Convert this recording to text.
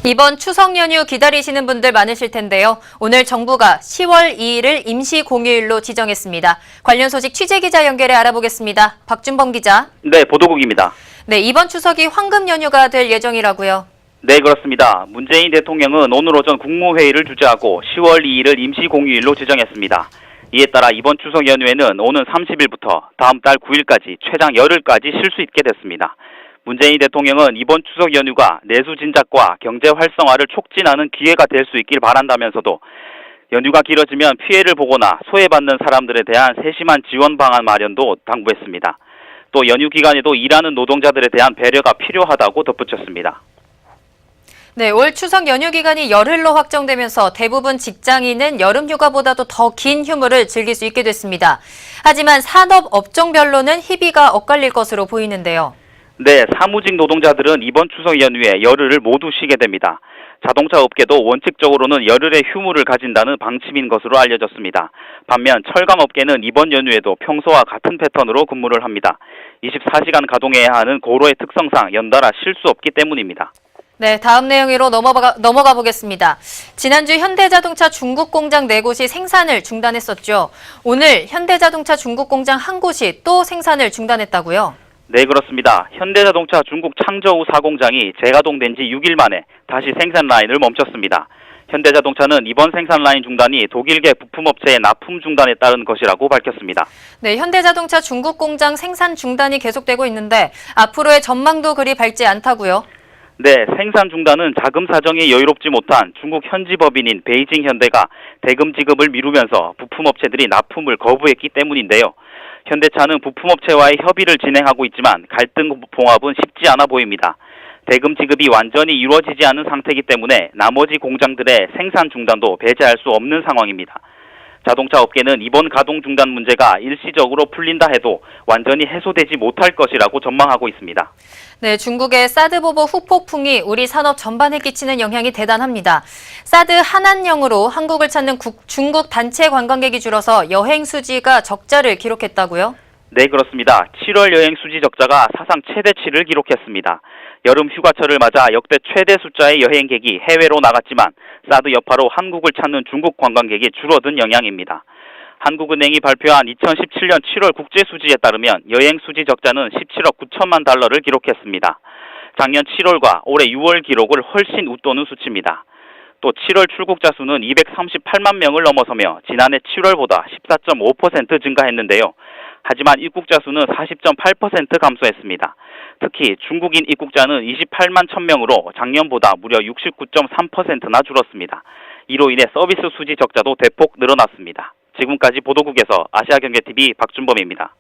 이번 추석 연휴 기다리시는 분들 많으실 텐데요. 오늘 정부가 10월 2일을 임시 공휴일로 지정했습니다. 관련 소식 취재기자 연결해 알아보겠습니다. 박준범 기자. 네, 보도국입니다. 네, 이번 추석이 황금 연휴가 될 예정이라고요. 네, 그렇습니다. 문재인 대통령은 오늘 오전 국무회의를 주재하고 10월 2일을 임시 공휴일로 지정했습니다. 이에 따라 이번 추석 연휴에는 오는 30일부터 다음 달 9일까지 최장 열흘까지 쉴 수 있게 됐습니다. 문재인 대통령은 이번 추석 연휴가 내수 진작과 경제 활성화를 촉진하는 기회가 될 수 있길 바란다면서도 연휴가 길어지면 피해를 보거나 소외받는 사람들에 대한 세심한 지원 방안 마련도 당부했습니다. 또 연휴 기간에도 일하는 노동자들에 대한 배려가 필요하다고 덧붙였습니다. 네, 올 추석 연휴 기간이 열흘로 확정되면서 대부분 직장인은 여름 휴가보다도 더 긴 휴무를 즐길 수 있게 됐습니다. 하지만 산업 업종별로는 희비가 엇갈릴 것으로 보이는데요. 네, 사무직 노동자들은 이번 추석 연휴에 열흘을 모두 쉬게 됩니다. 자동차 업계도 원칙적으로는 열흘의 휴무를 가진다는 방침인 것으로 알려졌습니다. 반면 철강 업계는 이번 연휴에도 평소와 같은 패턴으로 근무를 합니다. 24시간 가동해야 하는 고로의 특성상 연달아 쉴 수 없기 때문입니다. 네, 다음 내용으로 넘어가 보겠습니다. 지난주 현대자동차 중국 공장 4곳이 생산을 중단했었죠. 오늘 현대자동차 중국 공장 한 곳이 또 생산을 중단했다고요? 네, 그렇습니다. 현대자동차 중국 창저우 4공장이 재가동된 지 6일 만에 다시 생산 라인을 멈췄습니다. 현대자동차는 이번 생산 라인 중단이 독일계 부품업체의 납품 중단에 따른 것이라고 밝혔습니다. 네, 현대자동차 중국 공장 생산 중단이 계속되고 있는데 앞으로의 전망도 그리 밝지 않다고요? 네, 생산 중단은 자금 사정이 여유롭지 못한 중국 현지 법인인 베이징 현대가 대금 지급을 미루면서 부품업체들이 납품을 거부했기 때문인데요. 현대차는 부품업체와의 협의를 진행하고 있지만 갈등 봉합은 쉽지 않아 보입니다. 대금 지급이 완전히 이루어지지 않은 상태이기 때문에 나머지 공장들의 생산 중단도 배제할 수 없는 상황입니다. 자동차 업계는 이번 가동 중단 문제가 일시적으로 풀린다 해도 완전히 해소되지 못할 것이라고 전망하고 있습니다. 네, 중국의 사드 보복 후폭풍이 우리 산업 전반에 끼치는 영향이 대단합니다. 사드 한한령으로 한국을 찾는 중국 단체 관광객이 줄어서 여행 수지가 적자를 기록했다고요? 네, 그렇습니다. 7월 여행 수지 적자가 사상 최대치를 기록했습니다. 여름 휴가철을 맞아 역대 최대 숫자의 여행객이 해외로 나갔지만 사드 여파로 한국을 찾는 중국 관광객이 줄어든 영향입니다. 한국은행이 발표한 2017년 7월 국제수지에 따르면 여행 수지 적자는 17억 9천만 달러를 기록했습니다. 작년 7월과 올해 6월 기록을 훨씬 웃도는 수치입니다. 또 7월 출국자 수는 238만 명을 넘어서며 지난해 7월보다 14.5% 증가했는데요. 하지만 입국자 수는 40.8% 감소했습니다. 특히 중국인 입국자는 28만 1000명으로 작년보다 무려 69.3%나 줄었습니다. 이로 인해 서비스 수지 적자도 대폭 늘어났습니다. 지금까지 보도국에서 아시아경제TV 박준범입니다.